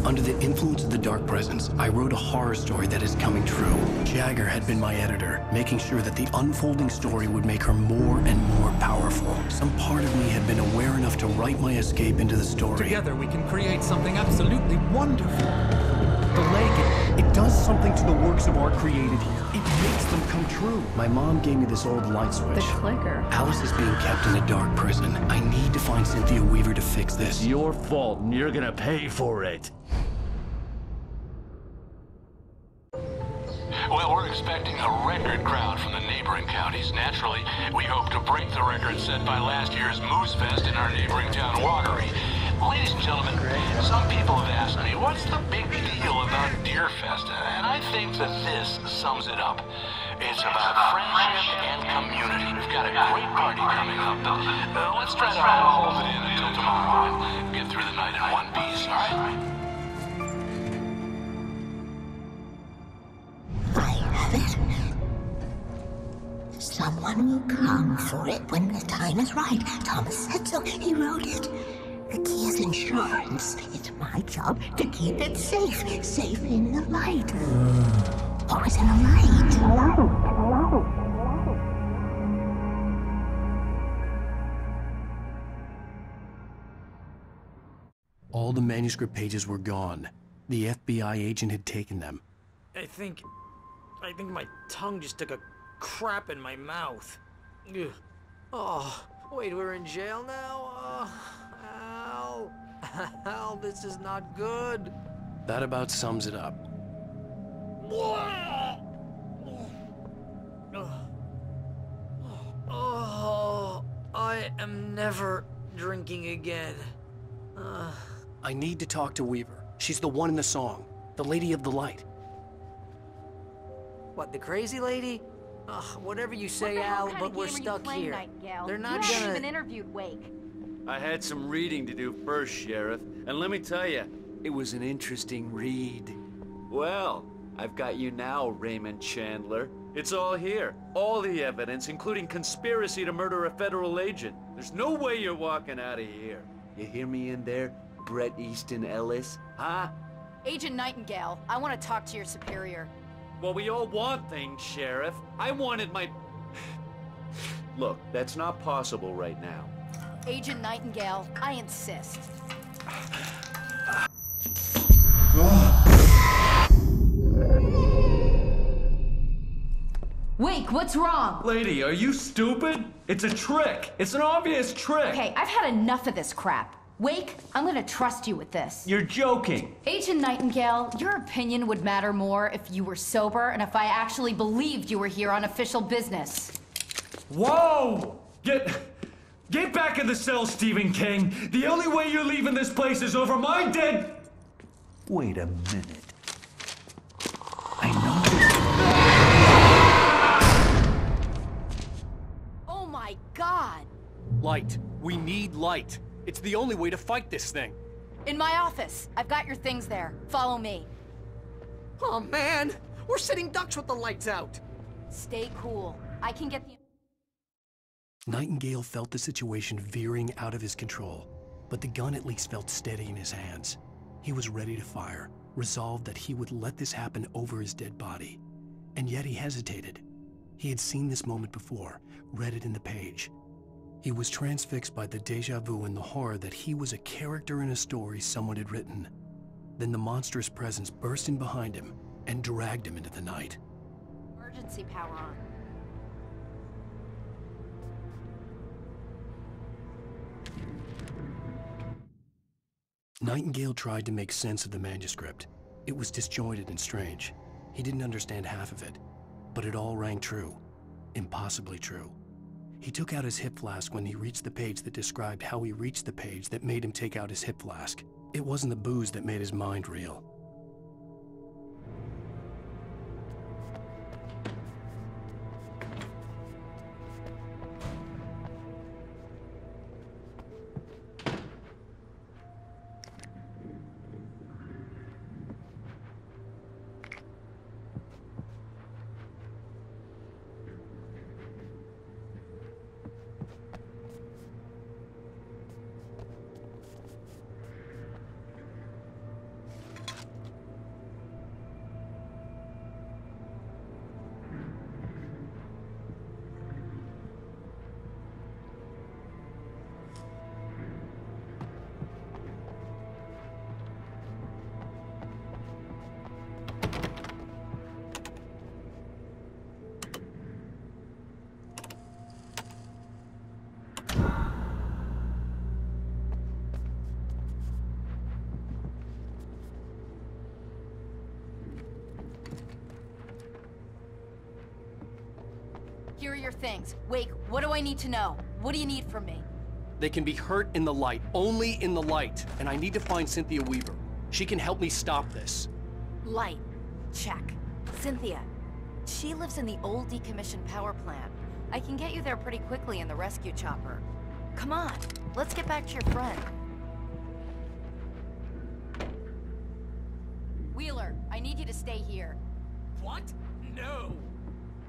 Under the influence of the dark presence, I wrote a horror story that is coming true. Jagger had been my editor, making sure that the unfolding story would make her more and more powerful. Some part of me had been aware enough to write my escape into the story. Together we can create something absolutely wonderful. The lake, it does something to the works of art created here. It makes them come true. My mom gave me this old light switch. The clicker. Alice is being kept in a dark prison. I need to find Cynthia Weaver to fix this. It's your fault, and you're gonna pay for it. Well, we're expecting a record crowd from the neighboring counties. Naturally, we hope to break the record set by last year's Moose Fest in our neighboring town, Watery. Ladies and gentlemen, some people have asked me, what's the big deal about Deer Fest? And I think that this sums it up. It's about friendship and community. We've got a great party coming up, but let's try to hold it in until tomorrow and get through the night in one piece, all right? I have it. Someone will come for it when the time is right. Thomas said so. He wrote it. The key is insurance. It's my job to keep it safe. Safe in the light. Always in the light. All the manuscript pages were gone. The FBI agent had taken them. I think my tongue just took a crap in my mouth. Ugh. Oh, wait, we're in jail now? Al. Al, this is not good. That about sums it up. Oh, I am never drinking again. I need to talk to Weaver. She's the one in the song. The Lady of the Light. What, the crazy lady? Ugh, whatever you say, Al, but we're stuck here. They're not gonna... You haven't even interviewed Wake. I had some reading to do first, Sheriff, and let me tell you, it was an interesting read. Well, I've got you now, Raymond Chandler. It's all here. All the evidence, including conspiracy to murder a federal agent. There's no way you're walking out of here. You hear me in there, Bret Easton Ellis? Huh? Agent Nightingale, I want to talk to your superior. Well, we all want things, Sheriff. I wanted my... Look, that's not possible right now. Agent Nightingale, I insist. Wake, what's wrong? Lady, are you stupid? It's a trick. It's an obvious trick. Okay, I've had enough of this crap. Wake, I'm gonna trust you with this. You're joking. Agent Nightingale, your opinion would matter more if you were sober and if I actually believed you were here on official business. Whoa! Get back in the cell, Stephen King. The only way you're leaving this place is over my dead... Wait a minute. I know... Oh my God! Light. We need light. It's the only way to fight this thing. In my office. I've got your things there. Follow me. Oh man, we're sitting ducks with the lights out. Stay cool. I can get the... Nightingale felt the situation veering out of his control, but the gun at least felt steady in his hands. He was ready to fire, resolved that he would let this happen over his dead body. And yet he hesitated. He had seen this moment before, read it in the page. He was transfixed by the deja vu and the horror that he was a character in a story someone had written. Then the monstrous presence burst in behind him and dragged him into the night. Emergency power on. Nightingale tried to make sense of the manuscript. It was disjointed and strange. He didn't understand half of it, but it all rang true. Impossibly true. He took out his hip flask when he reached the page that described how he reached the page that made him take out his hip flask. It wasn't the booze that made his mind reel. Here are your things. Wake, what do I need to know? What do you need from me? They can be hurt in the light, only in the light. And I need to find Cynthia Weaver. She can help me stop this. Light. Check. Cynthia. She lives in the old decommissioned power plant. I can get you there pretty quickly in the rescue chopper. Come on, let's get back to your friend. Wheeler, I need you to stay here. What? No.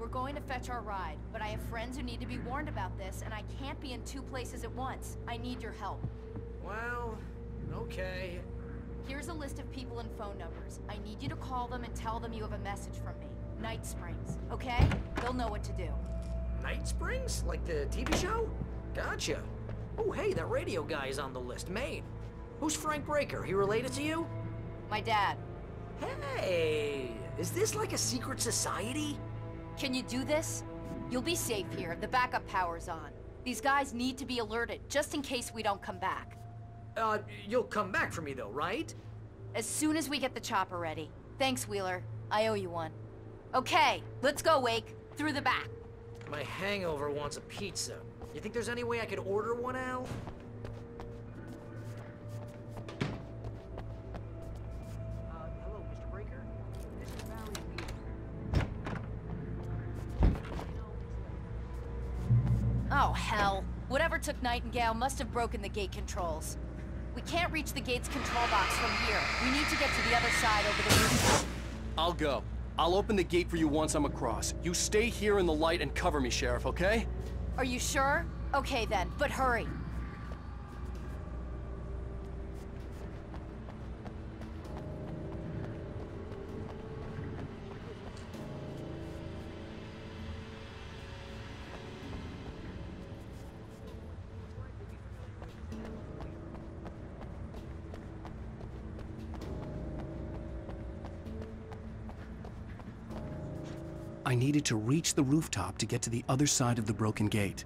We're going to fetch our ride, but I have friends who need to be warned about this, and I can't be in two places at once. I need your help. Well, okay. Here's a list of people and phone numbers. I need you to call them and tell them you have a message from me. Night Springs, okay? They'll know what to do. Night Springs? Like the TV show? Gotcha. Oh, hey, that radio guy is on the list. Maine. Who's Frank Breaker? He related to you? My dad. Hey, is this like a secret society? Can you do this? You'll be safe here. The backup power's on. These guys need to be alerted, just in case we don't come back. You'll come back for me though, right? As soon as we get the chopper ready. Thanks, Wheeler. I owe you one. Okay, let's go, Wake. Through the back. My hangover wants a pizza. You think there's any way I could order one, Al? Hello, Mr. Breaker? This is Valley Weaver. Oh, hell. Whatever took Nightingale must have broken the gate controls. We can't reach the gate's control box from here. We need to get to the other side over the rooftop. I'll go. I'll open the gate for you once I'm across. You stay here in the light and cover me, Sheriff, okay? Are you sure? Okay then, but hurry. I needed to reach the rooftop to get to the other side of the broken gate.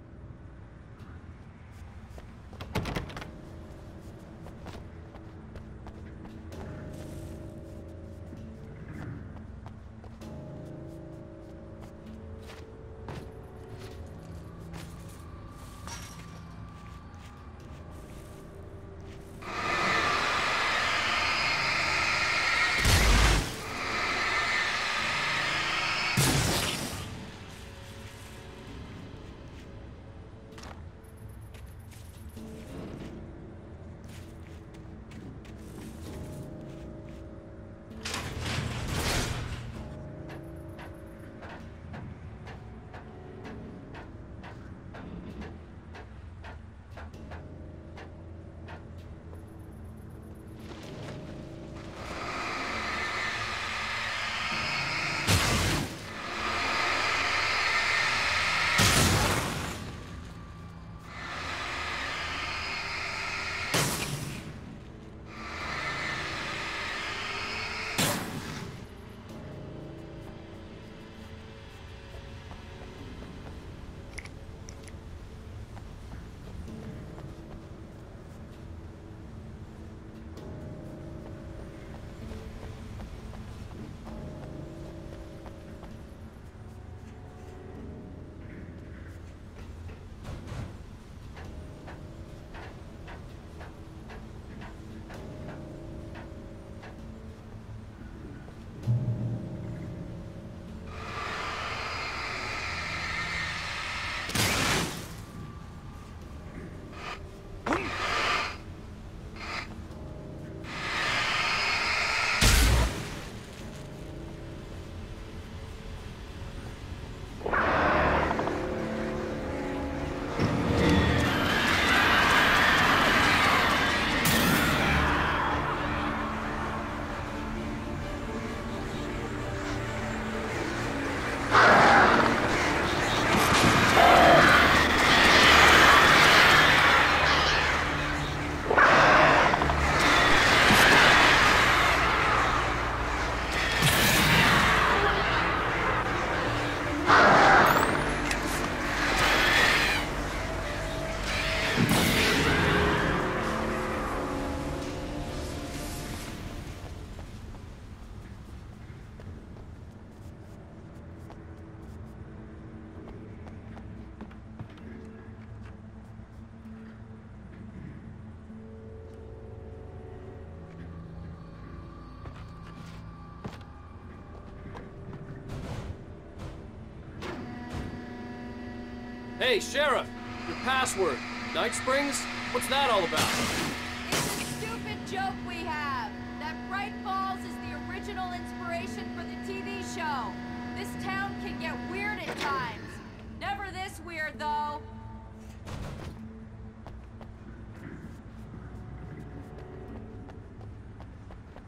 Hey, Sheriff! Your password. Night Springs? What's that all about? It's a stupid joke we have. That Bright Falls is the original inspiration for the TV show. This town can get weird at times. Never this weird, though.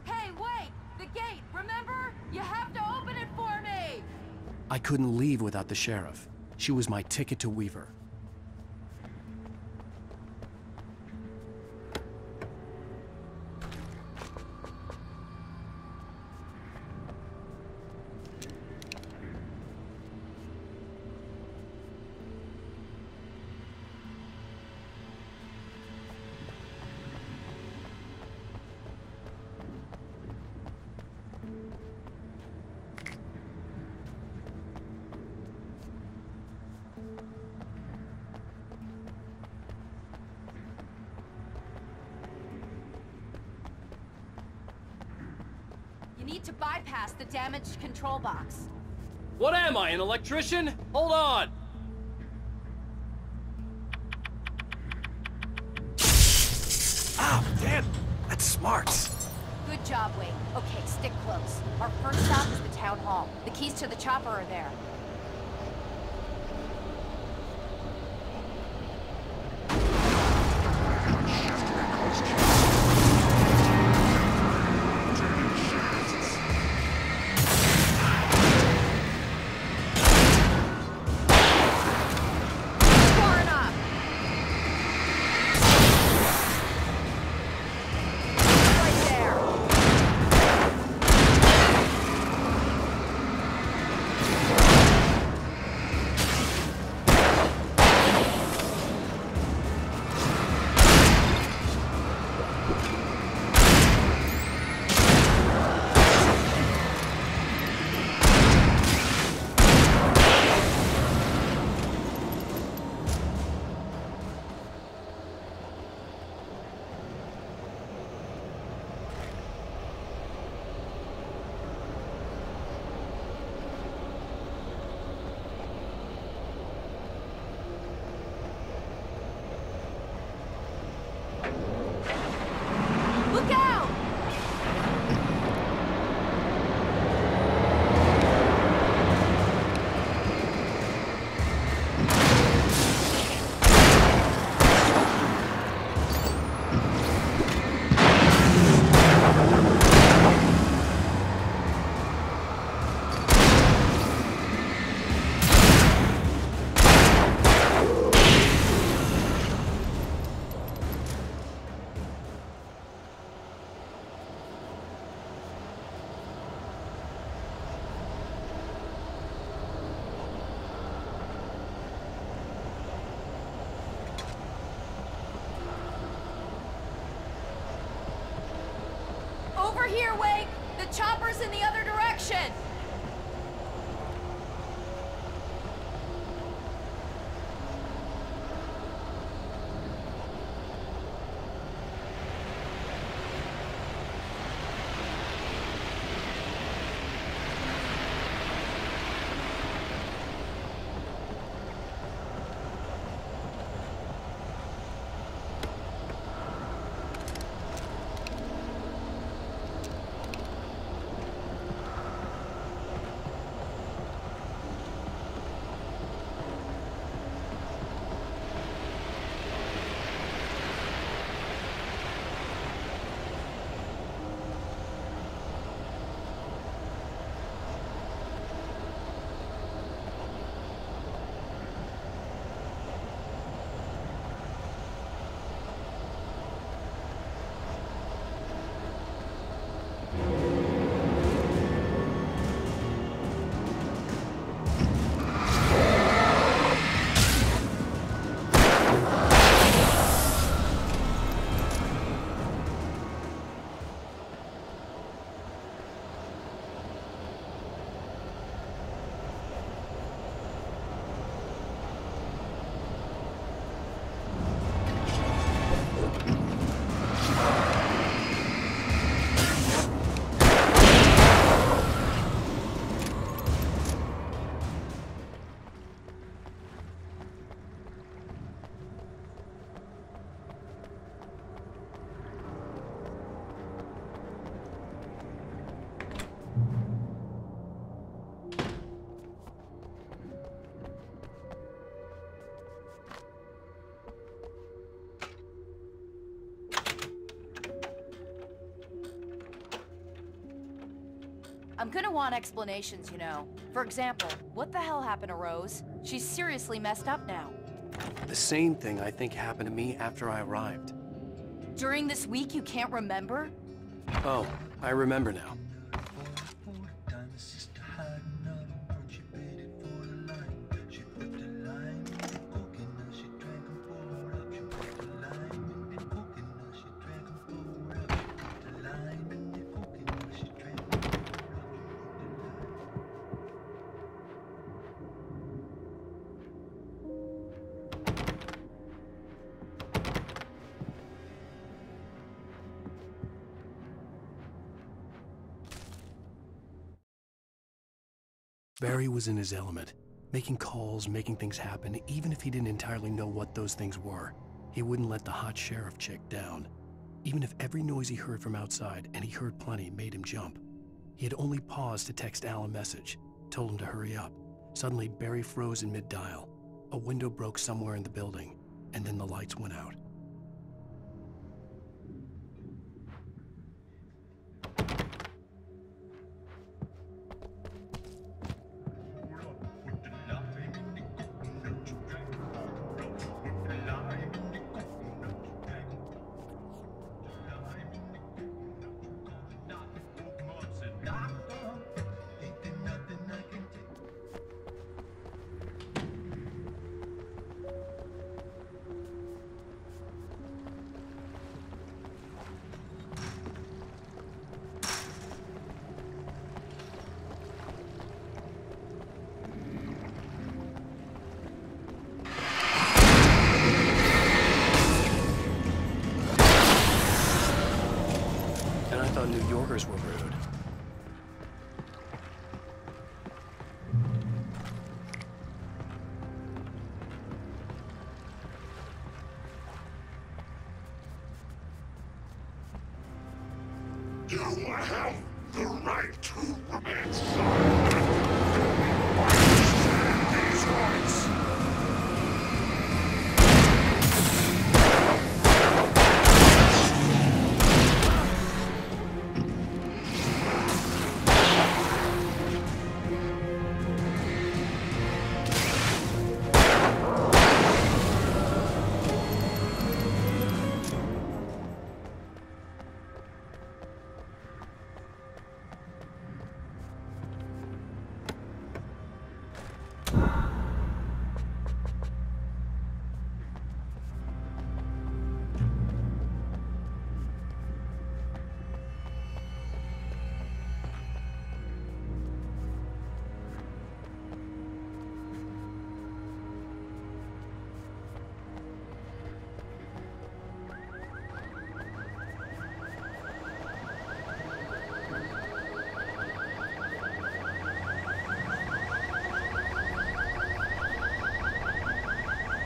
Hey, wait! The gate, remember? You have to open it for me! I couldn't leave without the sheriff. She was my ticket to Weaver. You need to bypass the damaged control box. What am I, an electrician? Hold on! Ah, damn! That's smart. Good job, Wade. Okay, stick close. Our first stop is the town hall. The keys to the chopper are there. Far enough. Right there. Look out! Over here, Wake! The chopper's in the other direction! I'm gonna want explanations, you know. For example, what the hell happened to Rose? She's seriously messed up now. The same thing I think happened to me after I arrived. During this week, you can't remember? Oh, I remember now. Barry was in his element, making calls, making things happen, even if he didn't entirely know what those things were. He wouldn't let the hot sheriff chick down. Even if every noise he heard from outside, and he heard plenty, made him jump. He had only paused to text Al a message, told him to hurry up. Suddenly, Barry froze in mid-dial. A window broke somewhere in the building, and then the lights went out. New Yorkers were rude. You have the right to remain silent. Understand these rights.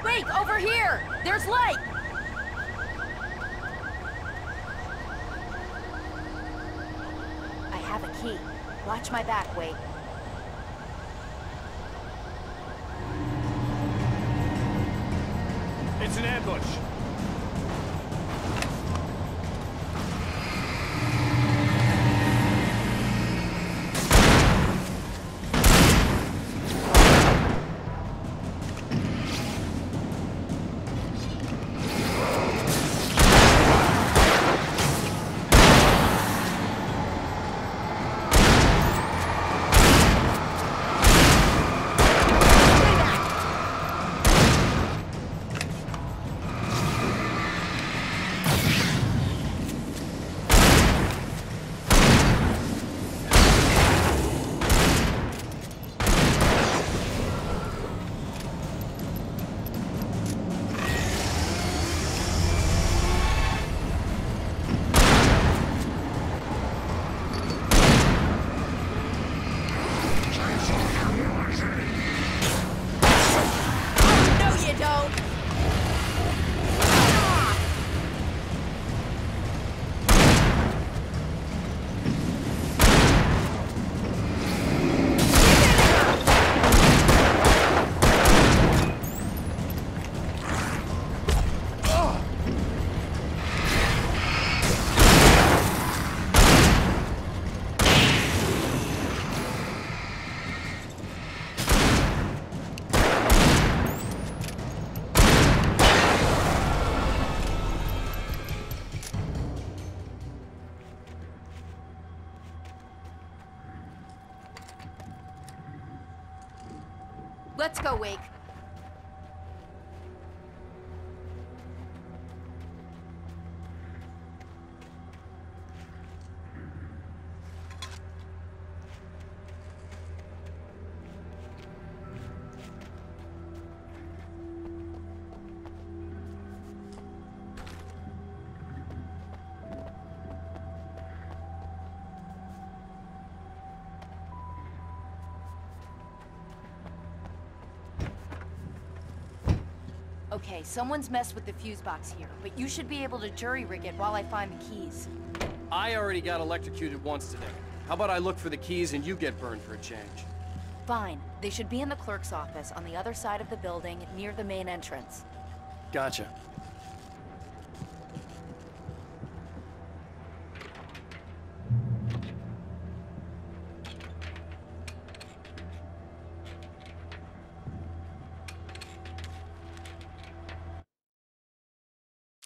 Wait, over here! There's light! I have a key. Watch my back, wait. It's an ambush. Let's go, Wake. Okay, someone's messed with the fuse box here, but you should be able to jury-rig it while I find the keys. I already got electrocuted once today. How about I look for the keys and you get burned for a change? Fine. They should be in the clerk's office on the other side of the building, near the main entrance. Gotcha.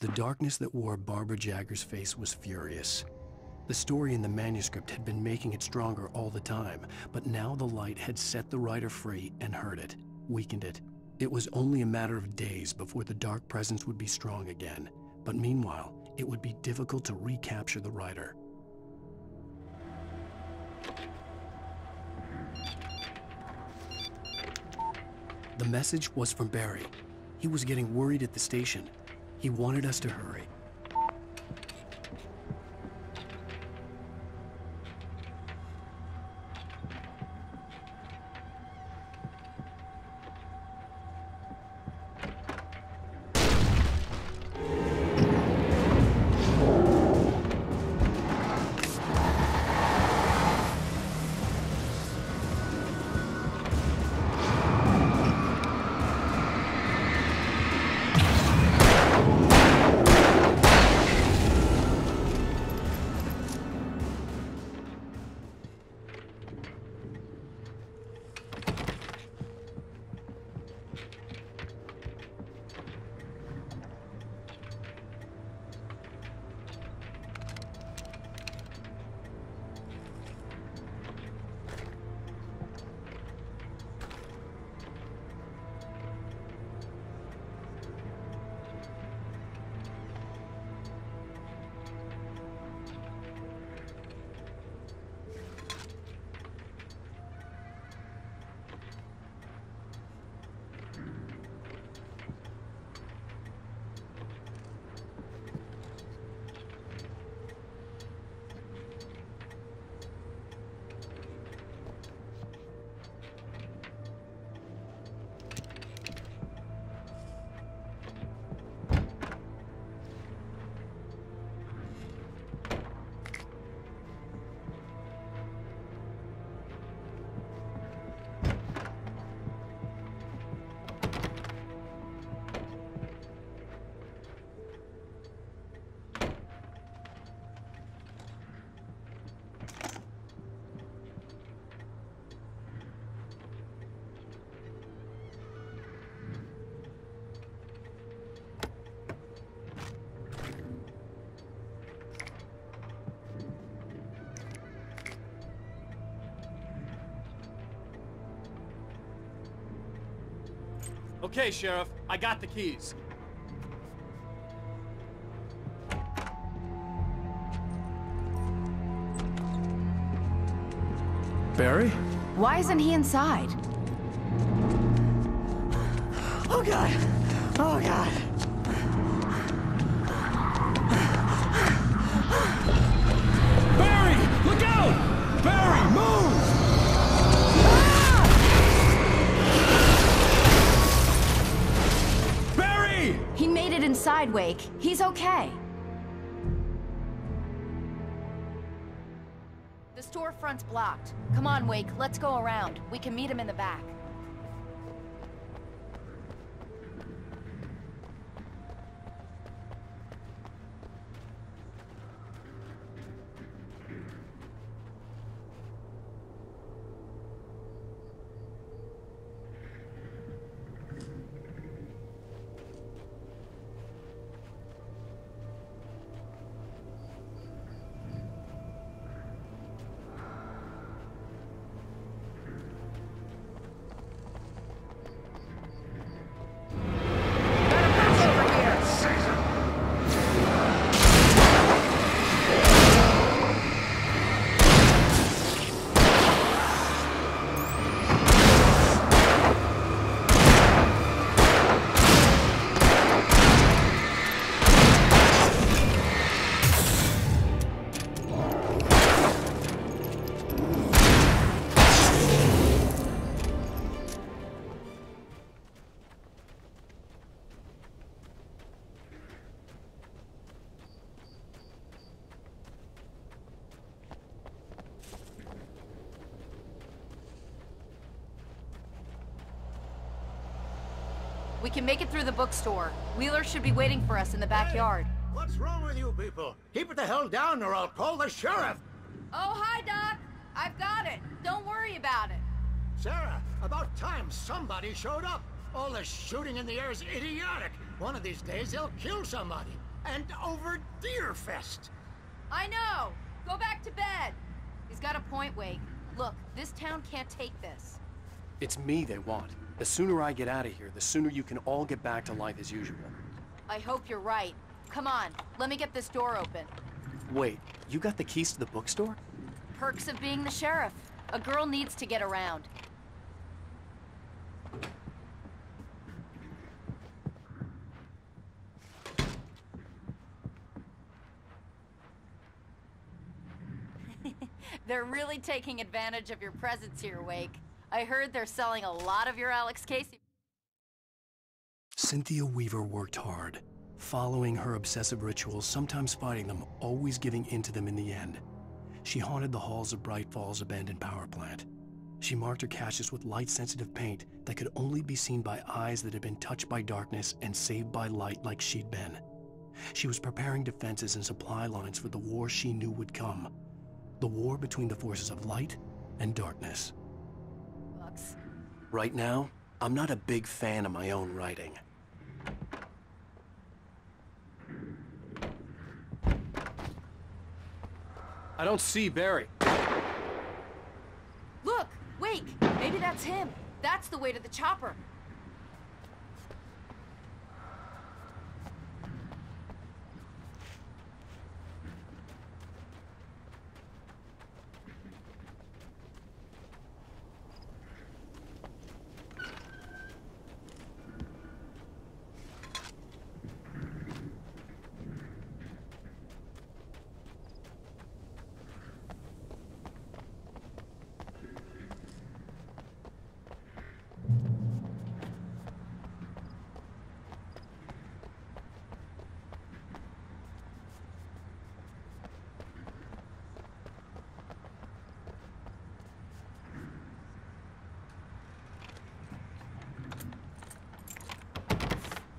The darkness that wore Barbara Jagger's face was furious. The story in the manuscript had been making it stronger all the time, but now the light had set the writer free and hurt it, weakened it. It was only a matter of days before the dark presence would be strong again, but meanwhile, it would be difficult to recapture the writer. The message was from Barry. He was getting worried at the station. He wanted us to hurry. Okay, Sheriff, I got the keys. Barry? Why isn't he inside? Oh God! Oh God! Barry! Look out! Barry, move! Barry! He made it inside, Wake. He's okay. The storefront's blocked. Come on, Wake. Let's go around. We can meet him in the back. We can make it through the bookstore. Wheeler should be waiting for us in the backyard. Hey, what's wrong with you people? Keep it the hell down or I'll call the sheriff! Oh, hi, Doc. I've got it. Don't worry about it. Sarah, about time somebody showed up. All the shooting in the air is idiotic. One of these days they'll kill somebody. And over Deerfest. I know. Go back to bed. He's got a point, Wake. Look, this town can't take this. It's me they want. The sooner I get out of here, the sooner you can all get back to life as usual. I hope you're right. Come on, let me get this door open. Wait, you got the keys to the bookstore? Perks of being the sheriff. A girl needs to get around. They're really taking advantage of your presence here, Wake. I heard they're selling a lot of your Alex Casey. Cynthia Weaver worked hard, following her obsessive rituals, sometimes fighting them, always giving in to them in the end. She haunted the halls of Bright Falls' abandoned power plant. She marked her caches with light-sensitive paint that could only be seen by eyes that had been touched by darkness and saved by light like she'd been. She was preparing defenses and supply lines for the war she knew would come. The war between the forces of light and darkness. Bucks. Right now, I'm not a big fan of my own writing. I don't see Barry. Look! Wake! Maybe that's him. That's the way to the chopper.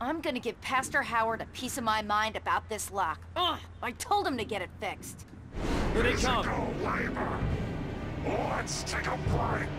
I'm gonna give Pastor Howard a piece of my mind about this lock. Ugh! I told him to get it fixed. Here they come. Physical labor. Let's take a break.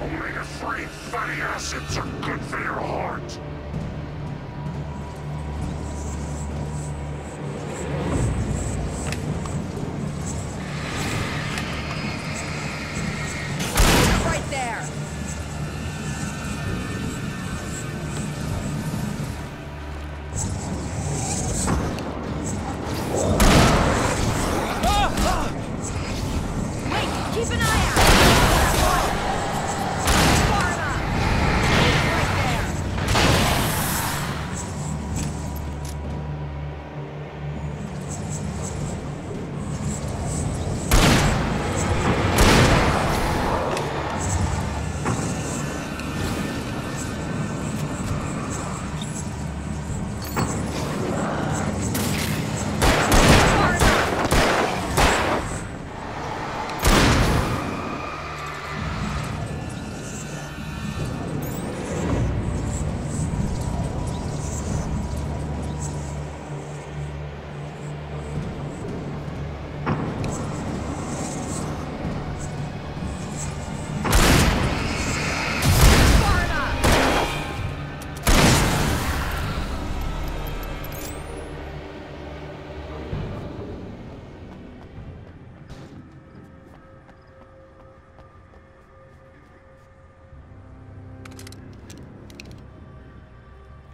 Omega-3 fatty acids are good for your heart. Right there! Wait! Keep an eye out!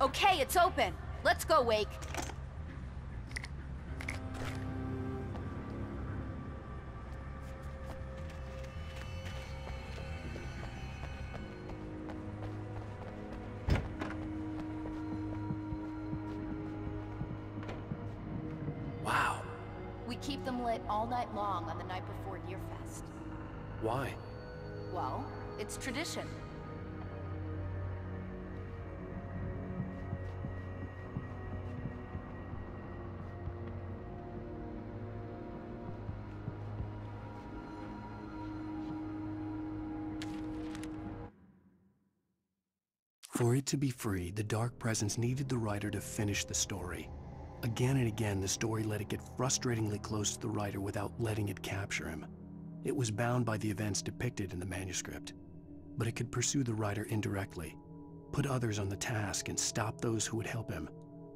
Okay, it's open. Let's go, Wake. them lit all night long on the night before Deerfest. Why? Well, it's tradition. For it to be free, the Dark Presence needed the writer to finish the story. Again and again, the story let it get frustratingly close to the writer without letting it capture him. It was bound by the events depicted in the manuscript, but it could pursue the writer indirectly, put others on the task, and stop those who would help him.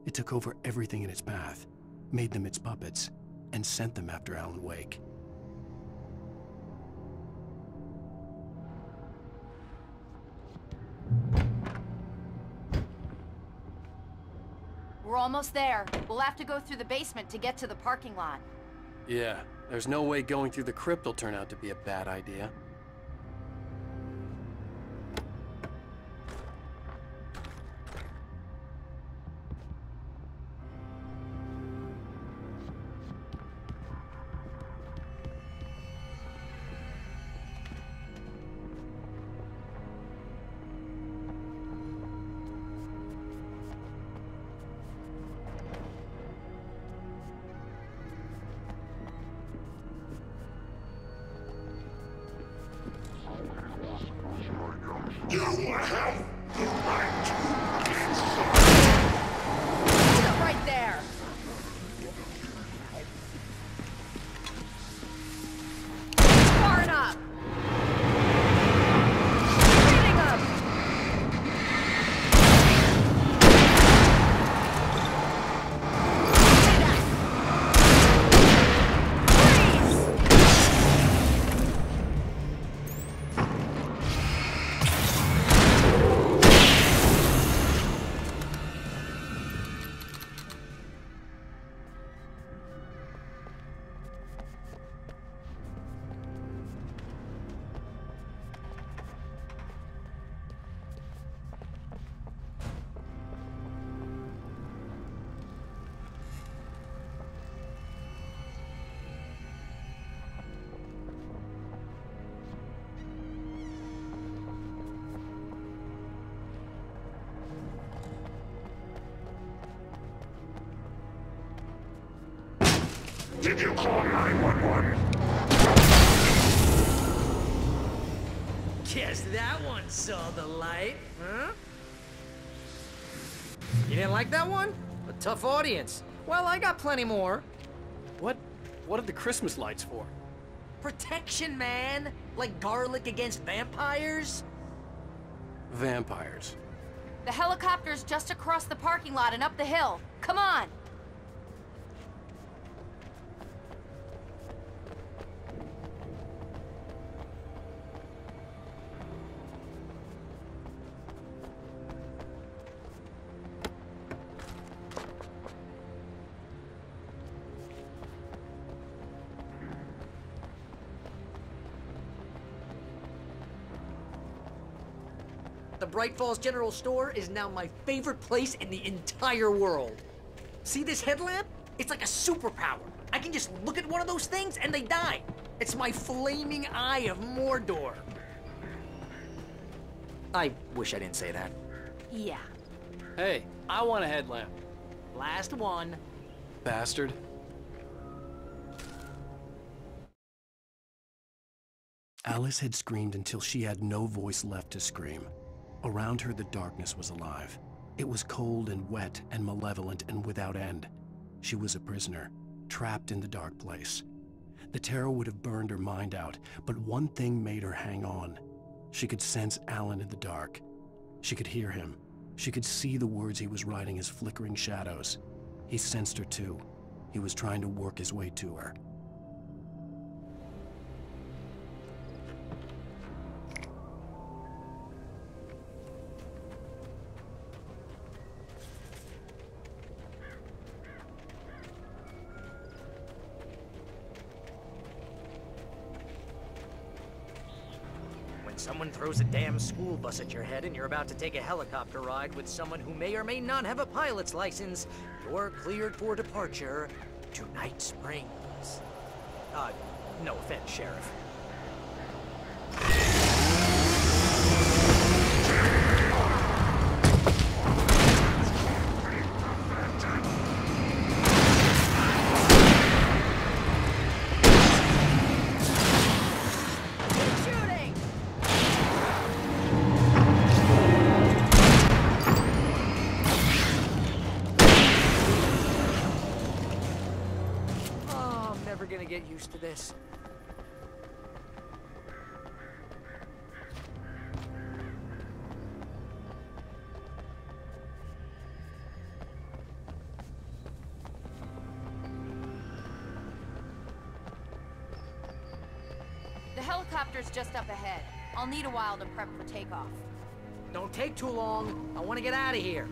It took over everything in its path, made them its puppets, and sent them after Alan Wake. We're almost there. We'll have to go through the basement to get to the parking lot. Yeah, there's no way going through the crypt will turn out to be a bad idea. You have the right to Sit right there! Far enough! Hitting him! Did you call 911? Guess that one saw the light, huh? You didn't like that one? A tough audience. Well, I got plenty more. What are the Christmas lights for? Protection, man! Like garlic against vampires? Vampires. The helicopter's just across the parking lot and up the hill. Come on! The Bright Falls General Store is now my favorite place in the entire world. See this headlamp? It's like a superpower. I can just look at one of those things and they die. It's my flaming eye of Mordor. I wish I didn't say that. Yeah. Hey, I want a headlamp. Last one. Bastard. Alice had screamed until she had no voice left to scream. Around her, the darkness was alive. It was cold and wet and malevolent and without end. She was a prisoner, trapped in the dark place. The terror would have burned her mind out, but one thing made her hang on. She could sense Alan in the dark. She could hear him. She could see the words he was writing as flickering shadows. He sensed her too. He was trying to work his way to her. Someone throws a damn school bus at your head and you're about to take a helicopter ride with someone who may or may not have a pilot's license, you're cleared for departure to Night Springs. No offense, Sheriff. Gonna get used to this. The helicopter's just up ahead. I'll need a while to prep for takeoff. Don't take too long. I want to get out of here.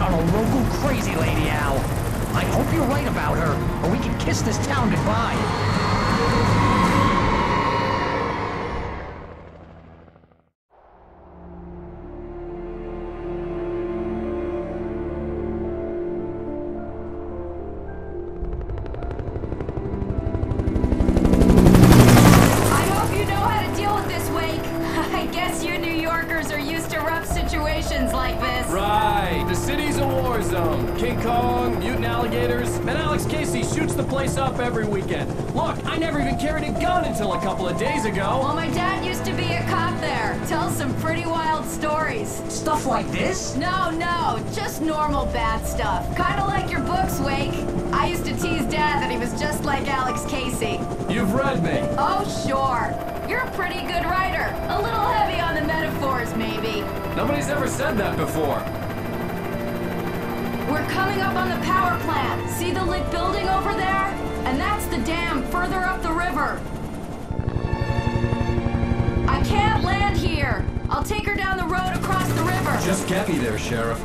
on a local crazy lady, Al. I hope you're right about her, or we can kiss this town goodbye. Like this. Right, the city's a war zone. King Kong, mutant alligators, and Alex Casey shoots the place up every weekend. Look, I never even carried a gun until a couple of days ago. Well, my dad used to be a cop there. Tells some pretty wild stories. Stuff like this? No, just normal bad stuff. Kinda like your books, Wake. I used to tease Dad that he was just like Alex Casey. You've read me. Oh, sure. You're a pretty good writer. A little heavy on the metaphors, maybe. Nobody's ever said that before. We're coming up on the power plant. See the lit building over there? And that's the dam further up the river. I can't land here. I'll take her down the road across the river. Just get me there, Sheriff.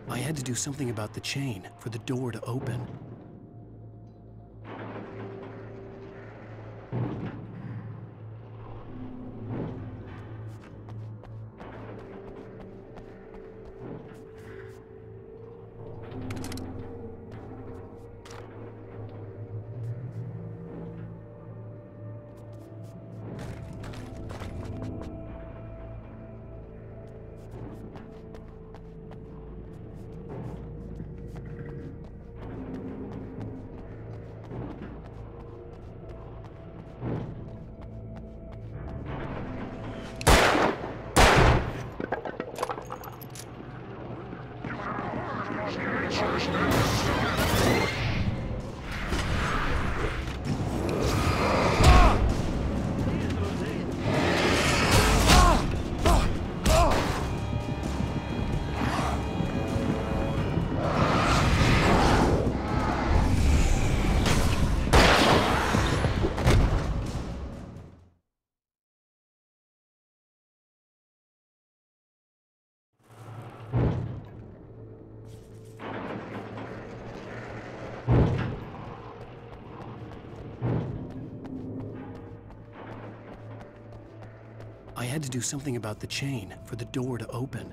I had to do something about the chain for the door to open. I had to do something about the chain for the door to open.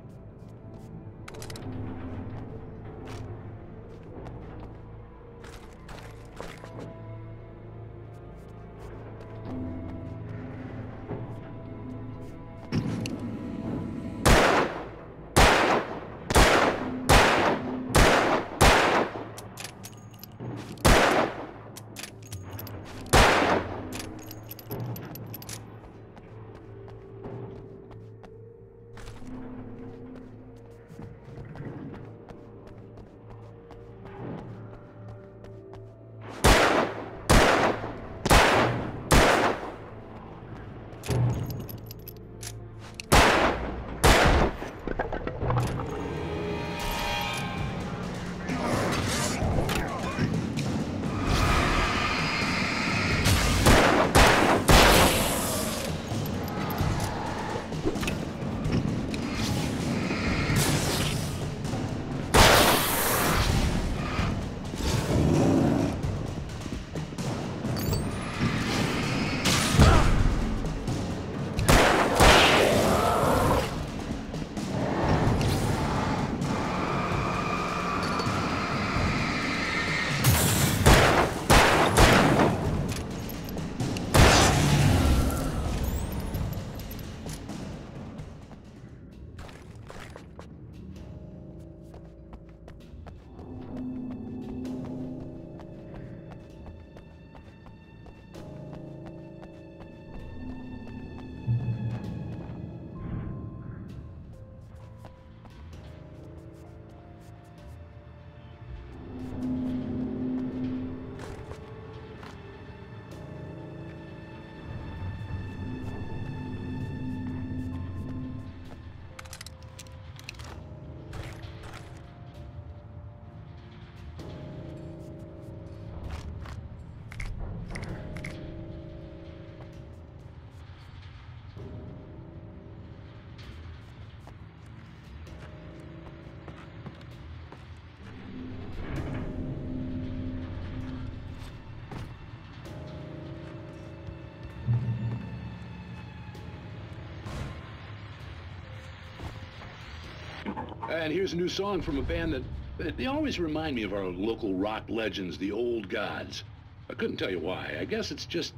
and here's a new song from a band that they always remind me of our local rock legends, the Old Gods. I couldn't tell you why. I guess it's just,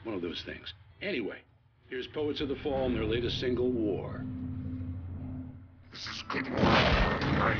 one of those things. Anyway, here's Poets of the Fall and their latest single, War. This is good work. Night.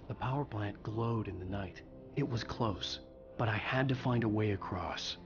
The power plant glowed in the night. It was close, but I had to find a way across.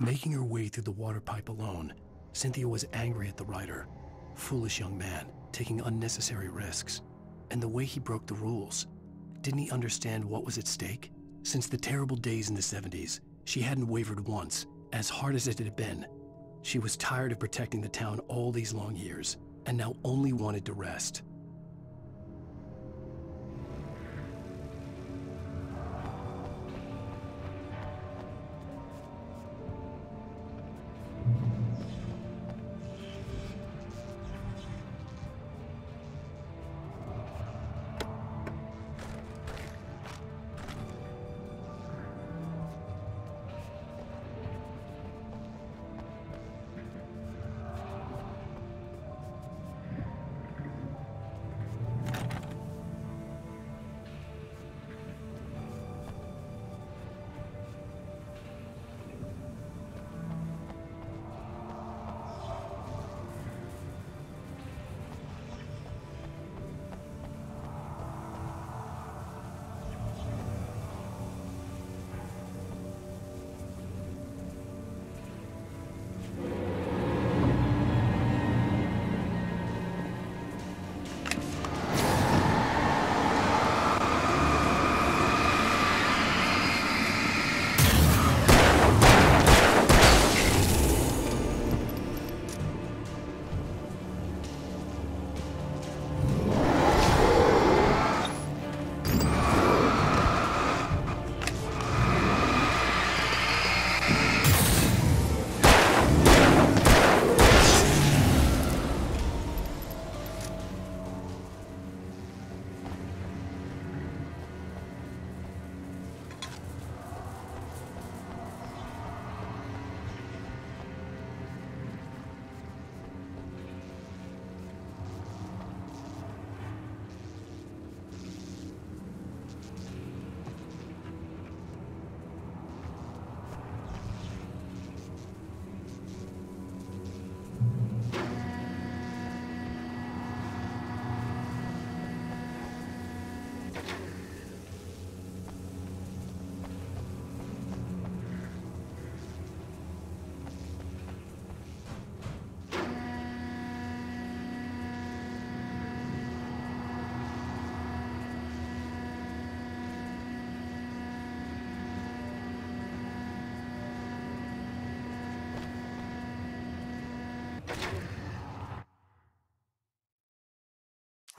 Making her way through the water pipe alone, Cynthia was angry at the writer. Foolish young man, taking unnecessary risks. And the way he broke the rules. Didn't he understand what was at stake? Since the terrible days in the 70s, she hadn't wavered once, as hard as it had been. She was tired of protecting the town all these long years, and now only wanted to rest.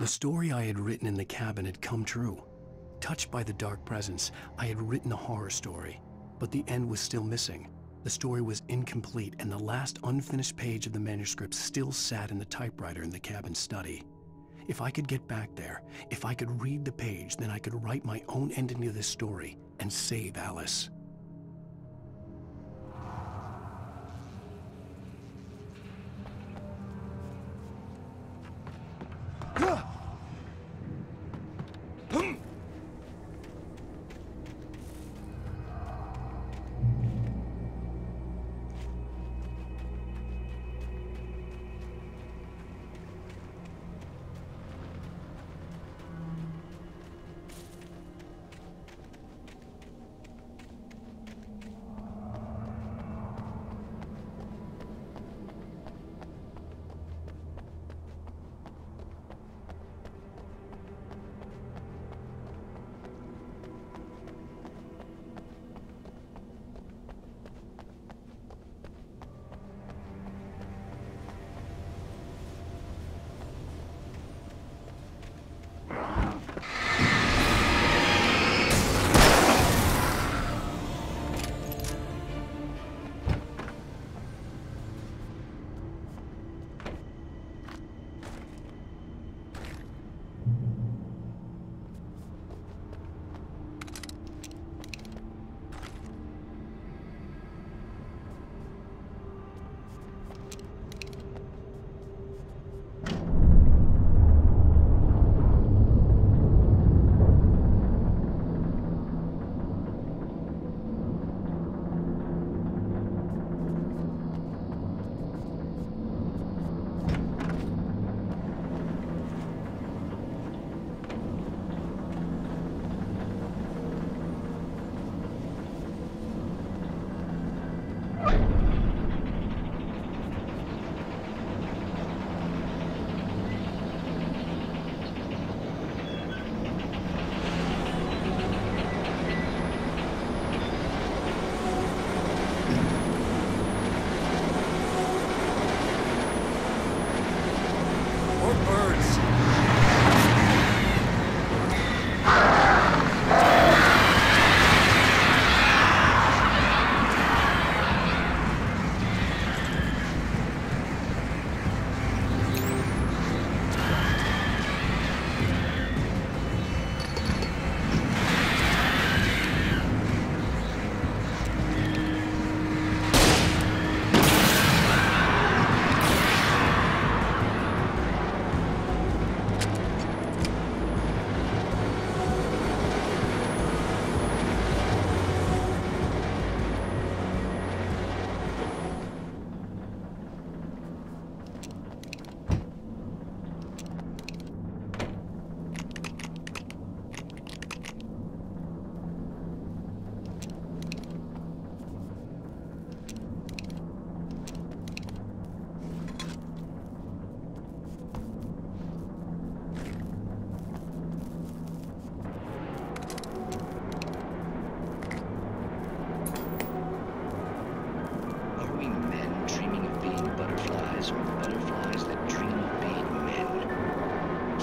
The story I had written in the cabin had come true. Touched by the dark presence, I had written a horror story, but the end was still missing. The story was incomplete, and the last unfinished page of the manuscript still sat in the typewriter in the cabin study. If I could get back there, if I could read the page, then I could write my own ending to this story and save Alice.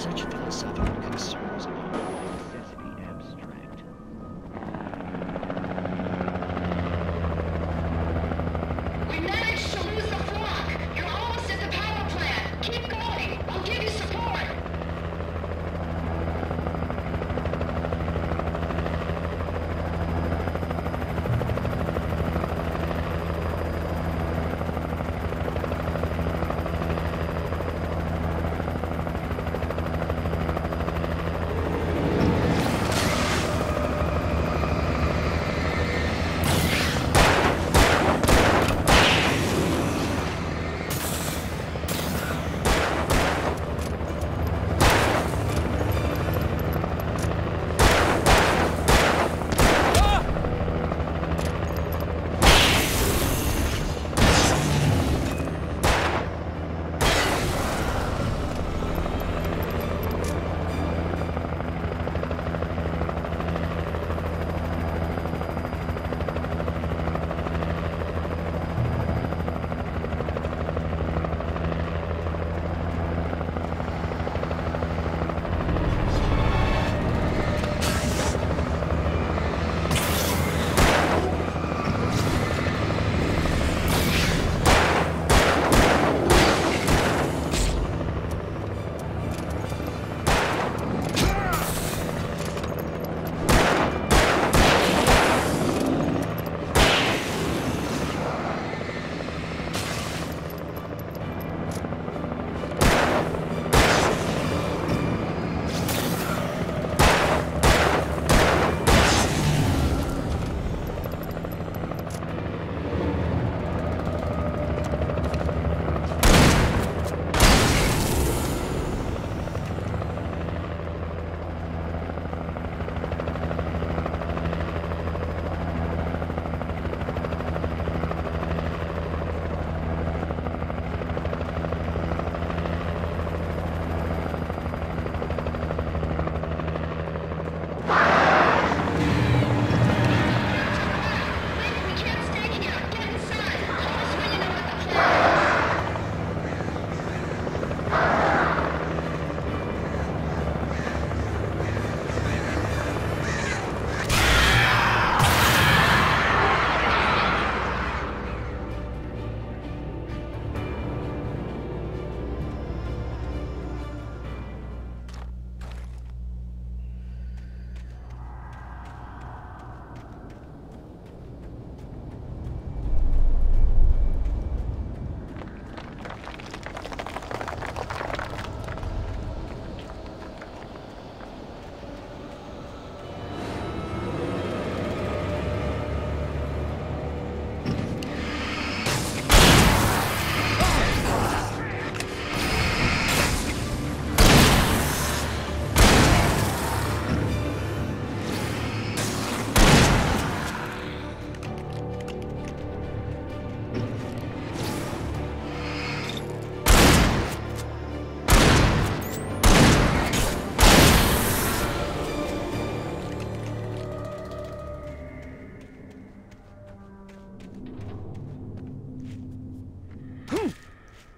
such philosophical concerns are by necessity abstract. We managed to lose the flock! You're almost at the power plant! Keep going! I'll give you support!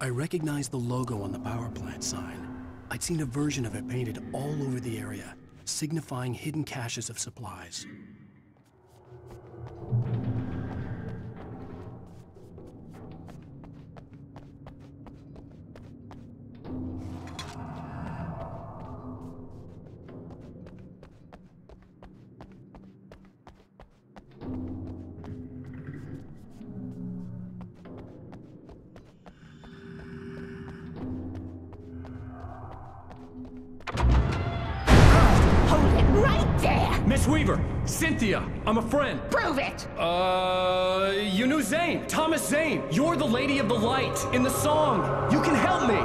I recognized the logo on the power plant sign. I'd seen a version of it painted all over the area, signifying hidden caches of supplies. Miss Weaver! Cynthia! I'm a friend! Prove it! You knew Zane! Thomas Zane! You're the Lady of the Light in the song! You can help me!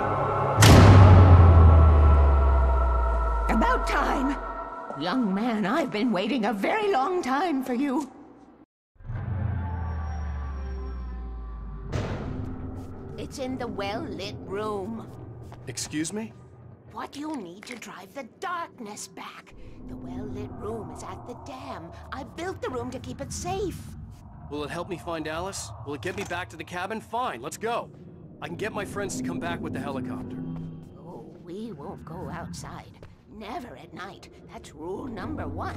About time! Young man, I've been waiting a very long time for you. It's in the well-lit room. Excuse me? What you'll need to drive the darkness back. The well-lit room is at the dam. I built the room to keep it safe. Will it help me find Alice? Will it get me back to the cabin? Fine, let's go. I can get my friends to come back with the helicopter. Oh, we We won't go outside. Never at night. That's rule number 1.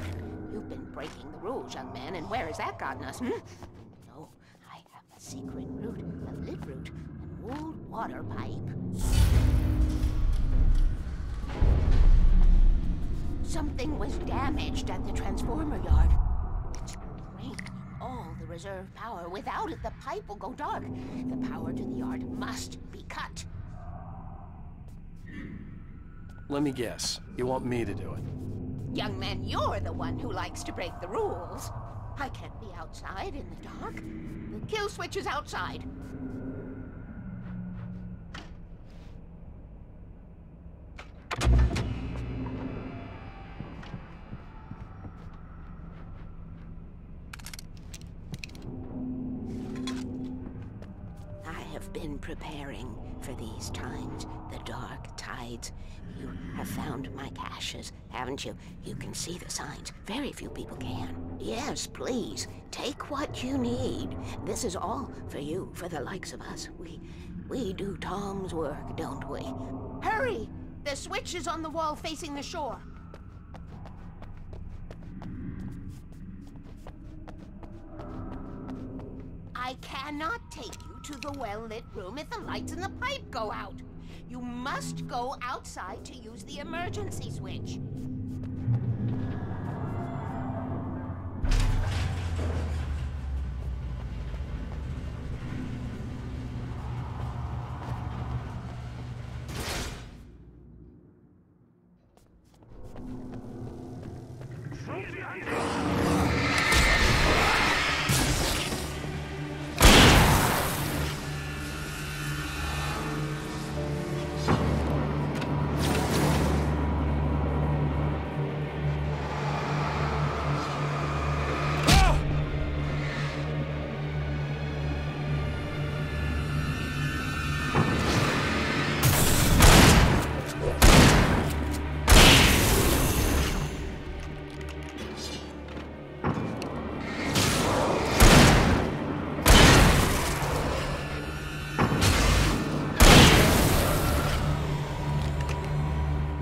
You've been breaking the rules, young man, and where has that gotten us, No, I have a secret route, a lit route, an old water pipe. Something was damaged at the transformer yard. It's draining all the reserve power. Without it, the pipe will go dark. The power to the yard must be cut. Let me guess. You want me to do it? Young man, you're the one who likes to break the rules. I can't be outside in the dark. The kill switch is outside. I have been preparing for these times, the dark tides. You have found my caches, haven't you? You can see the signs. Very few people can. Yes, please. Take what you need. This is all for you, for the likes of us. We do Tom's work, don't we? Hurry! The switch is on the wall facing the shore. I cannot take you to the well-lit room if the lights in the pipe go out. You must go outside to use the emergency switch.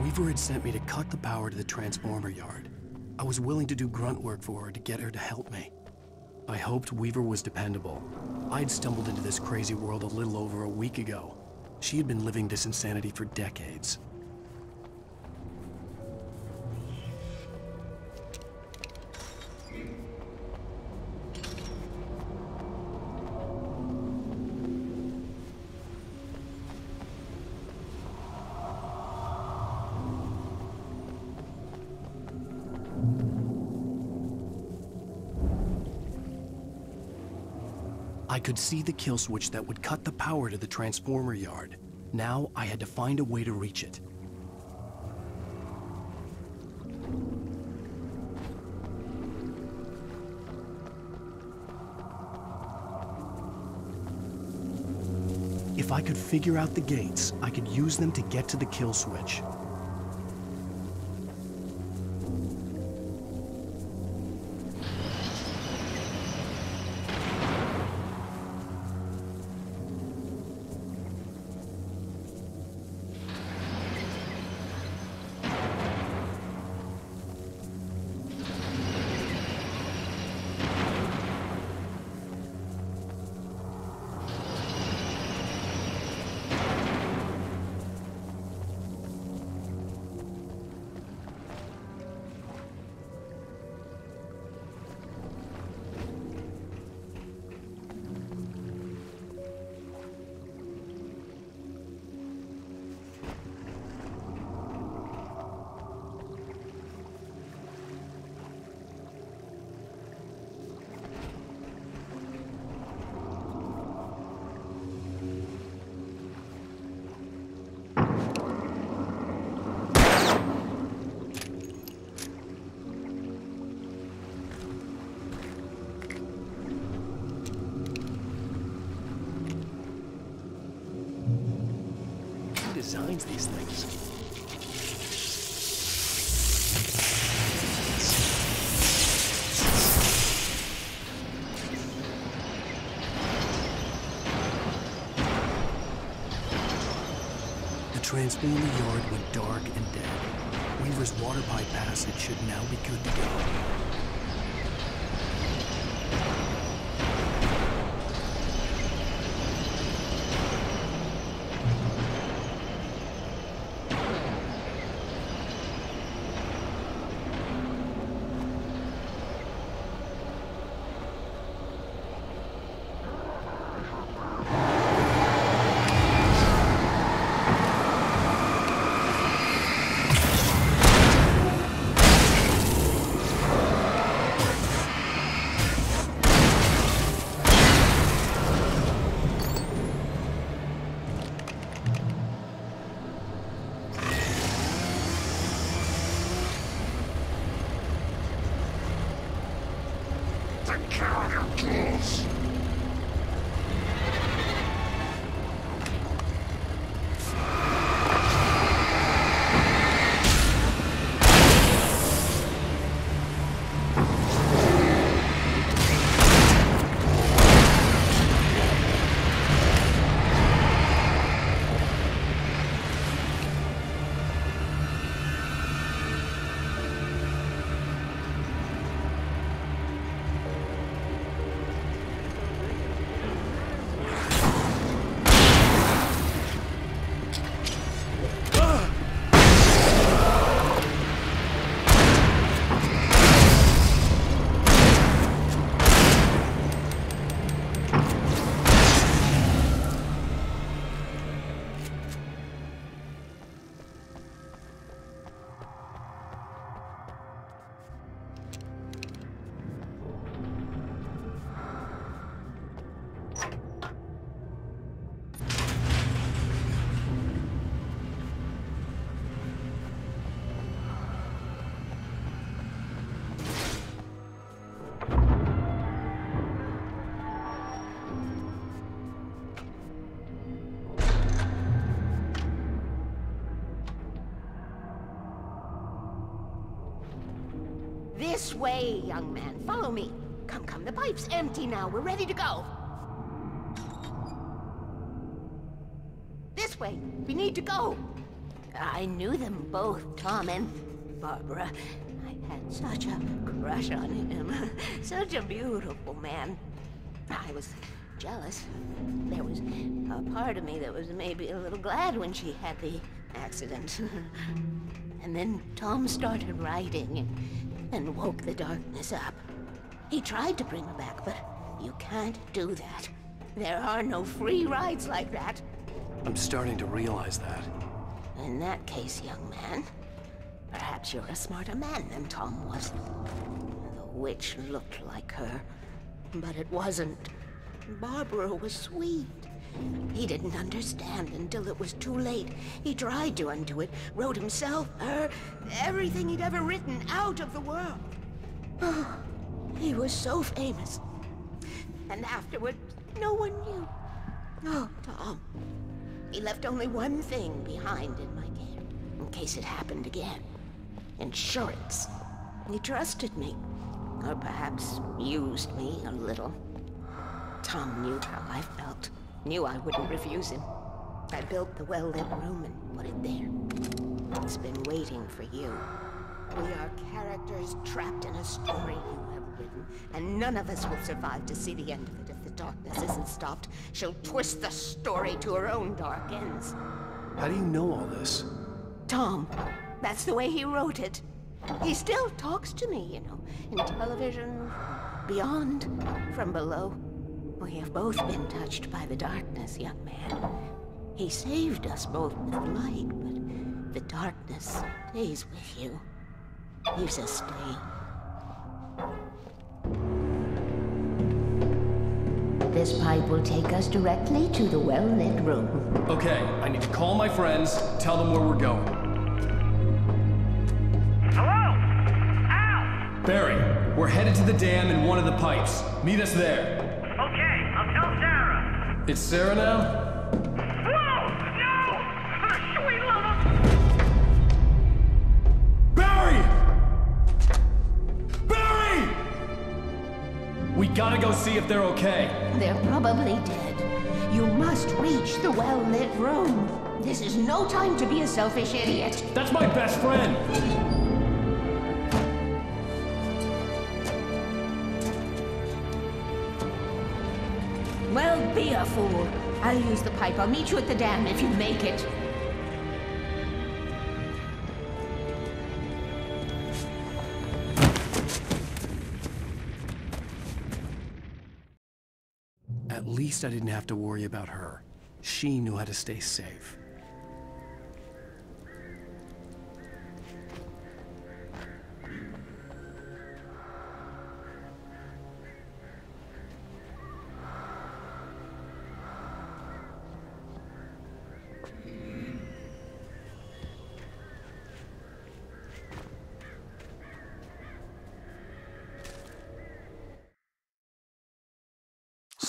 Weaver had sent me to cut the power to the transformer yard. I was willing to do grunt work for her to get her to help me. I hoped Weaver was dependable. I'd stumbled into this crazy world a little over a week ago. She had been living this insanity for decades. I could see the kill switch that would cut the power to the transformer yard. Now I had to find a way to reach it. If I could figure out the gates, I could use them to get to the kill switch. Designs these things. The transformer yard went dark and dead. Weaver's water pipe passage should now be good to go. This way, young man. Follow me. Come, come. The pipe's empty now. We're ready to go. This way. We need to go. I knew them both, Tom and Barbara. I had such a crush on him. Such a beautiful man. I was jealous. There was a part of me that was maybe a little glad when she had the accident. And then Tom started writing and woke the darkness up. He tried to bring her back, but you can't do that. There are no free rides like that. I'm starting to realize that. In that case, young man, perhaps you're a smarter man than Tom was. The witch looked like her, but it wasn't. Barbara was sweet. He didn't understand until it was too late. He tried to undo it, wrote himself, her, everything he'd ever written out of the world. Oh, he was so famous. And afterward, no one knew. Oh, Tom. He left only one thing behind in my care, in case it happened again. Insurance. He trusted me. Or perhaps used me a little. Tom knew how I felt. Knew I wouldn't refuse him. I built the well-lit room and put it there. It's been waiting for you. We are characters trapped in a story you have written, and none of us will survive to see the end of it if the darkness isn't stopped. She'll twist the story to her own dark ends. How do you know all this? Tom, that's the way he wrote it. He still talks to me, you know, in television, beyond, from below. We have both been touched by the darkness, young man. He saved us both with light, but the darkness stays with you. Leaves a stain. This pipe will take us directly to the well-lit room. Okay, I need to call my friends, tell them where we're going. Hello? Al! Barry, we're headed to the dam in one of the pipes. Meet us there. Okay, I'll tell Sarah. It's Sarah now? Whoa! No! For the sweet love of... Barry! Barry! We gotta go see if they're okay. They're probably dead. You must reach the well-lit room. This is no time to be a selfish idiot. That's my best friend! Well, be a fool. I'll use the pipe. I'll meet you at the dam if you make it. At least I didn't have to worry about her. She knew how to stay safe.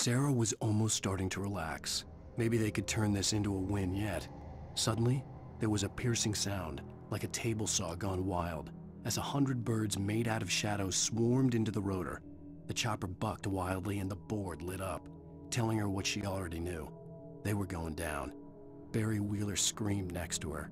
Sarah was almost starting to relax. Maybe they could turn this into a win yet. Suddenly, there was a piercing sound, like a table saw gone wild, as 100 birds made out of shadows swarmed into the rotor. The chopper bucked wildly and the board lit up, telling her what she already knew. They were going down. Barry Wheeler screamed next to her.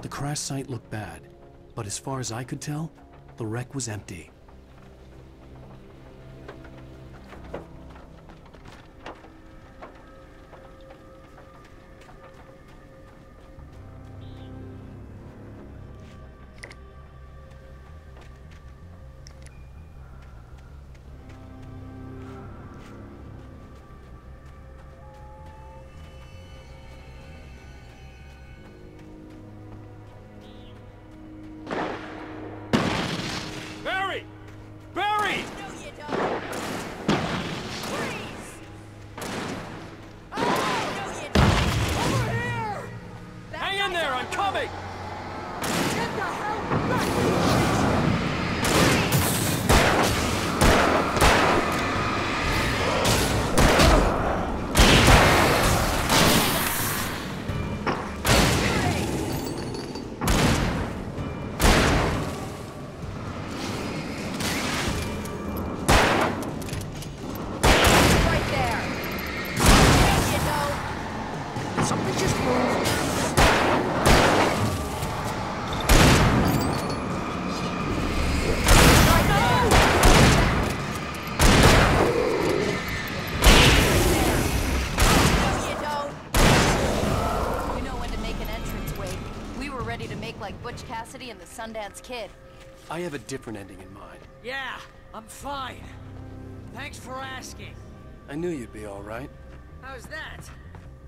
The crash site looked bad, but as far as I could tell, the wreck was empty. in there! I'm coming! Get the hell back! And the Sundance Kid. I have a different ending in mind. Yeah, I'm fine. Thanks for asking. I knew you'd be all right. How's that?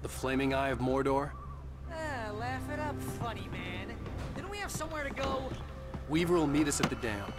The flaming eye of Mordor? Laugh it up, funny man. Didn't we have somewhere to go? Weaver will meet us at the dam.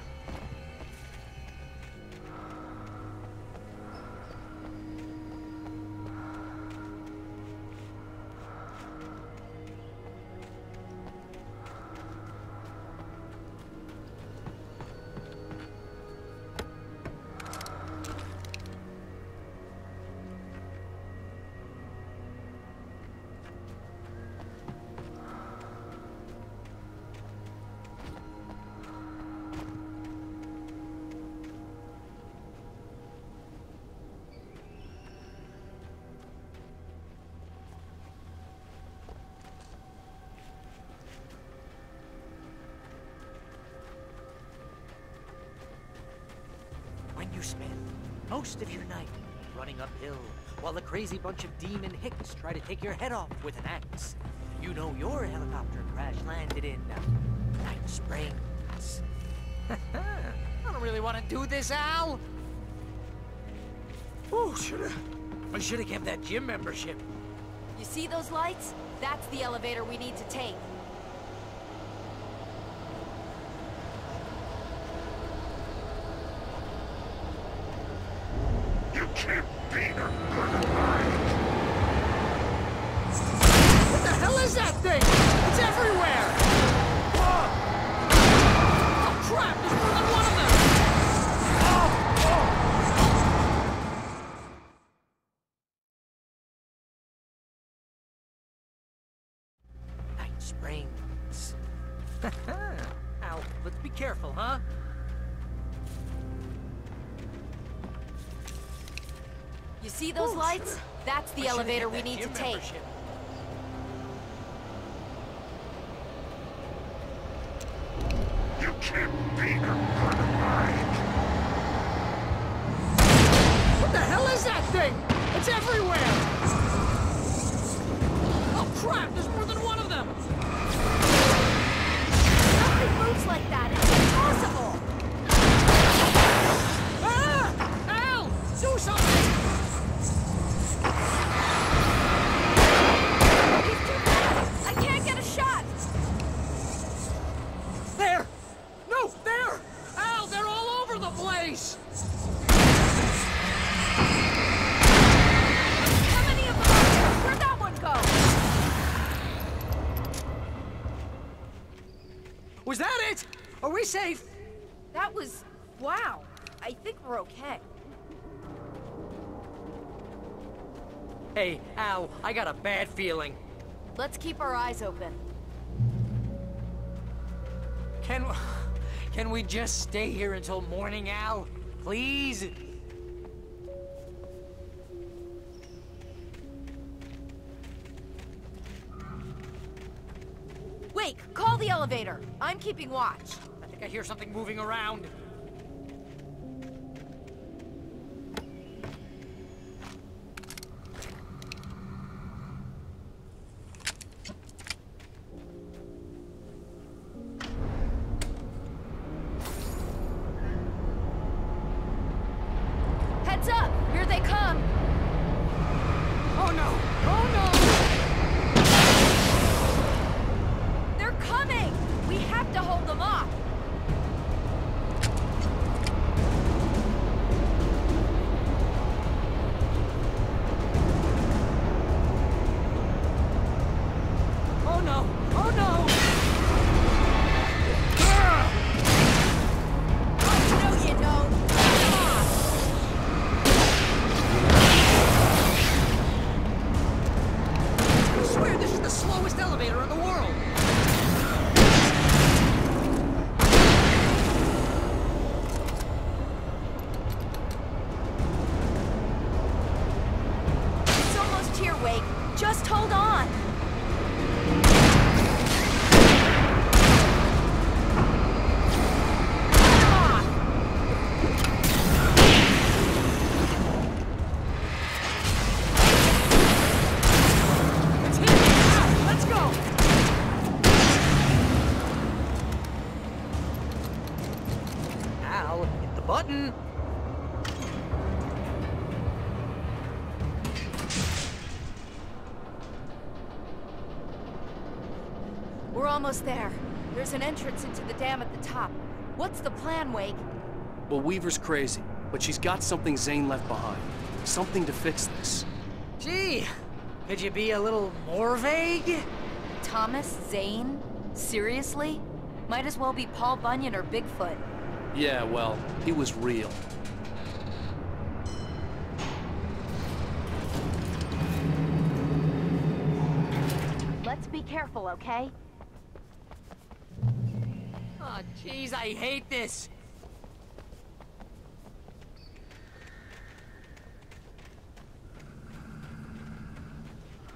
You spend most of your night running uphill while a crazy bunch of demon hicks try to take your head off with an axe. You know your helicopter crash landed in Night Springs. I don't really want to do this, Al. Oh, I should have kept that gym membership. You see those lights? That's the elevator we need to take. What the hell is that thing? It's everywhere! Oh crap, there's more than one of them! Night Springs. Al, let's be careful, huh? You see those lights? That's the elevator we need to take. You can't beat her for the mind. What the hell is that thing? It's everywhere! Oh crap, there's more than one of them! Nothing moves like that. It's impossible! Ah! Al! Do something! I can't get a shot! There! No, there! Al, they're all over the place! How many of them are there? Where'd that one go? Was that it? Are we safe? That was... wow. I think we're okay. Hey, Al, I got a bad feeling. Let's keep our eyes open. Can we just stay here until morning, Al? Please? Wait, call the elevator. I'm keeping watch. I think I hear something moving around. Heads up! Here they come! Oh no! Oh no! They're coming! We have to hold them off! Oh no! button. We're almost there. There's an entrance into the dam at the top. What's the plan, Wake? Well, Weaver's crazy, but she's got something Zane left behind. Something to fix this. Gee, could you be a little more vague? Thomas Zane? Seriously? Might as well be Paul Bunyan or Bigfoot. Yeah, well, he was real. Let's be careful, okay? Oh, jeez, I hate this.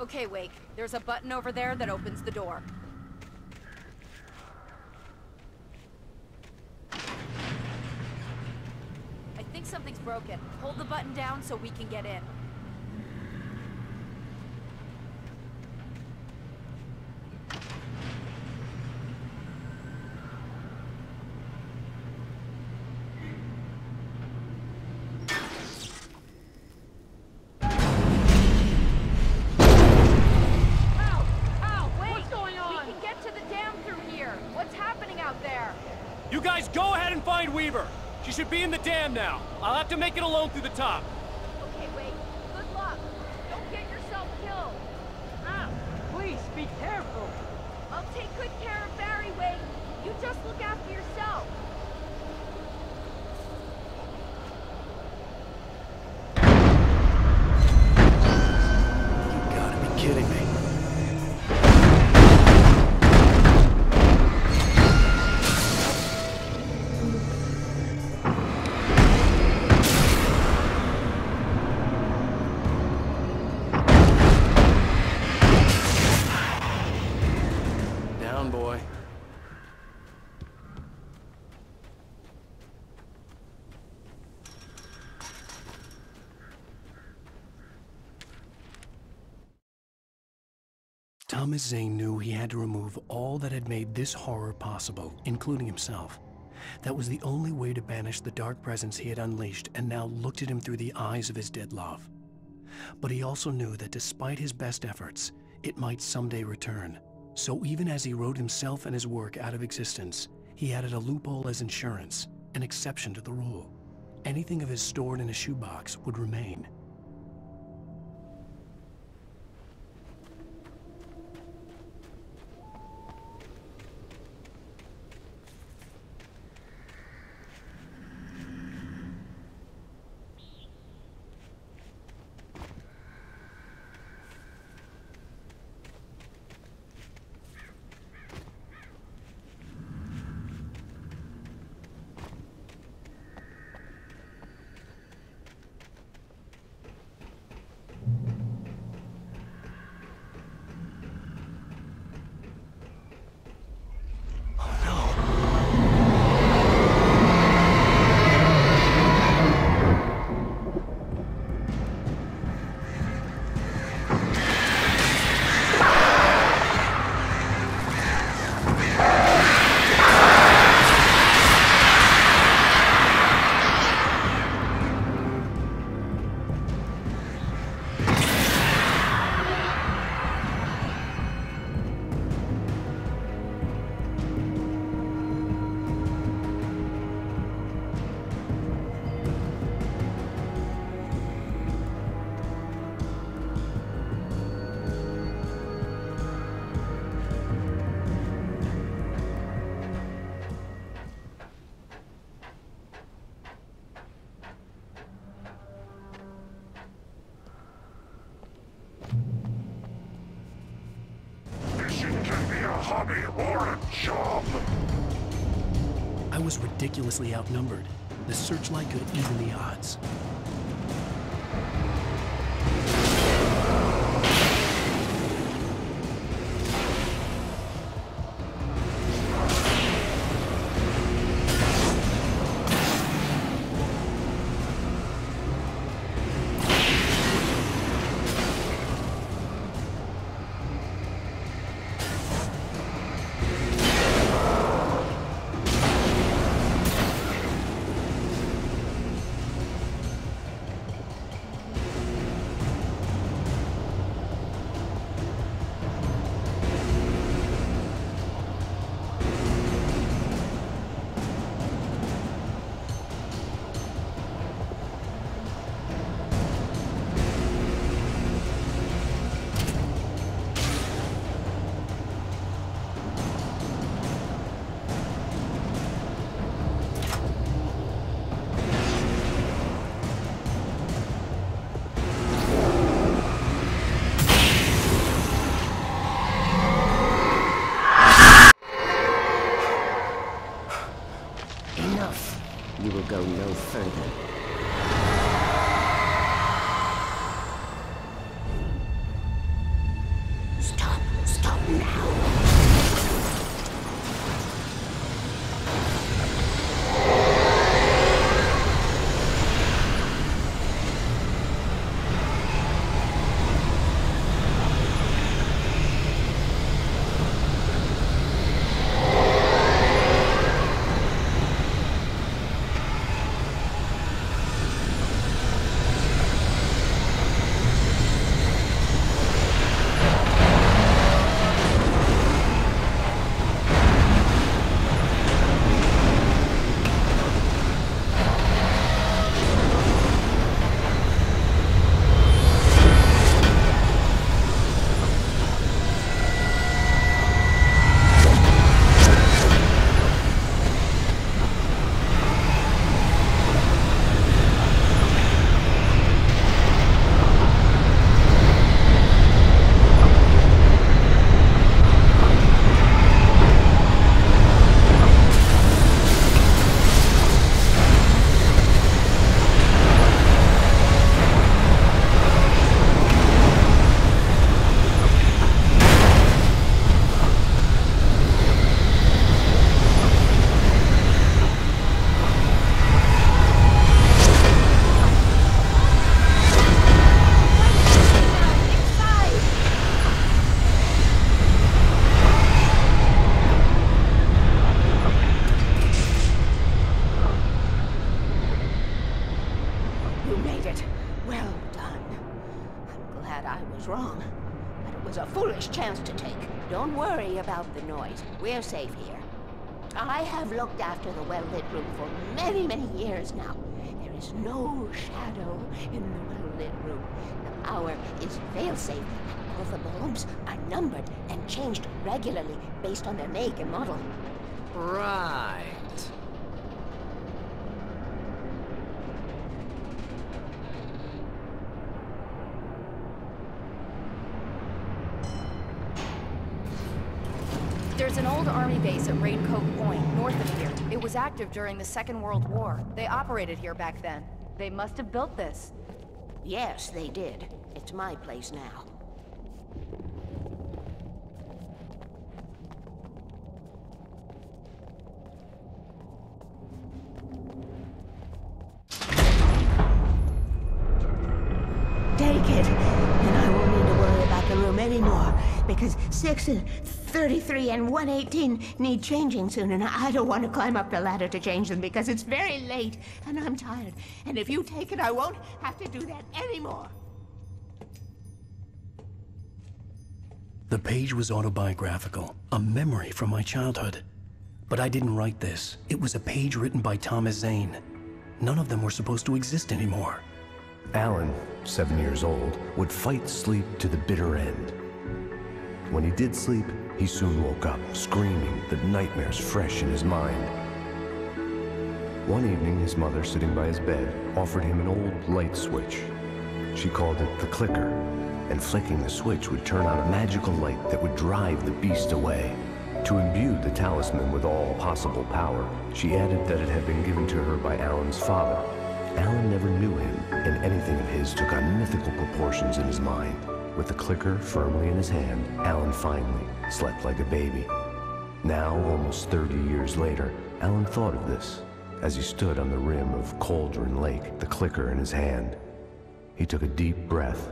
Okay, Wake. There's a button over there that opens the door. I think something's broken. Hold the button down so we can get in. You guys go ahead and find Weaver. She should be in the dam now. I'll have to make it alone through the top. Okay, wait. Good luck. Don't get yourself killed. Ah, please, be careful. I'll take good care of Barry, Wade. You just look after yourself. You gotta be kidding me. Boy. Thomas Zane knew he had to remove all that had made this horror possible, including himself. That was the only way to banish the dark presence he had unleashed and now looked at him through the eyes of his dead love. But he also knew that despite his best efforts, it might someday return. So even as he wrote himself and his work out of existence, he added a loophole as insurance, an exception to the rule. Anything of his stored in a shoebox would remain. I was ridiculously outnumbered. The searchlight could even the odds. will go no further. Stop now. Don't worry about the noise. We're safe here. I have looked after the well-lit room for many, many years now. There is no shadow in the well-lit room. The power is fail-safe. All the bulbs are numbered and changed regularly based on their make and model. Right. There's an old army base at Raincoat Point, north of here. It was active during the Second World War. They operated here back then. They must have built this. Yes, they did. It's my place now. Take it, and I won't need to worry about the room anymore, because 6 and 33 and 118 need changing soon, and I don't want to climb up the ladder to change them because it's very late, and I'm tired. And if you take it, I won't have to do that anymore. The page was autobiographical, a memory from my childhood. But I didn't write this. It was a page written by Thomas Zane. None of them were supposed to exist anymore. Alan, 7 years old, would fight sleep to the bitter end. When he did sleep, he soon woke up, screaming, the nightmares fresh in his mind. One evening, his mother, sitting by his bed, offered him an old light switch. She called it the clicker, and flicking the switch would turn on a magical light that would drive the beast away. To imbue the talisman with all possible power, she added that it had been given to her by Alan's father. Alan never knew him, and anything of his took on mythical proportions in his mind. With the clicker firmly in his hand, Alan finally slept like a baby. Now, almost 30 years later, Alan thought of this as he stood on the rim of Cauldron Lake, the clicker in his hand. He took a deep breath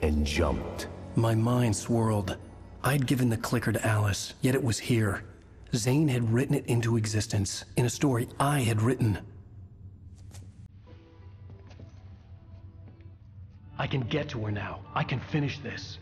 and jumped. My mind swirled. I'd given the clicker to Alice, yet it was here. Zane had written it into existence, in a story I had written. I can get to her now. I can finish this.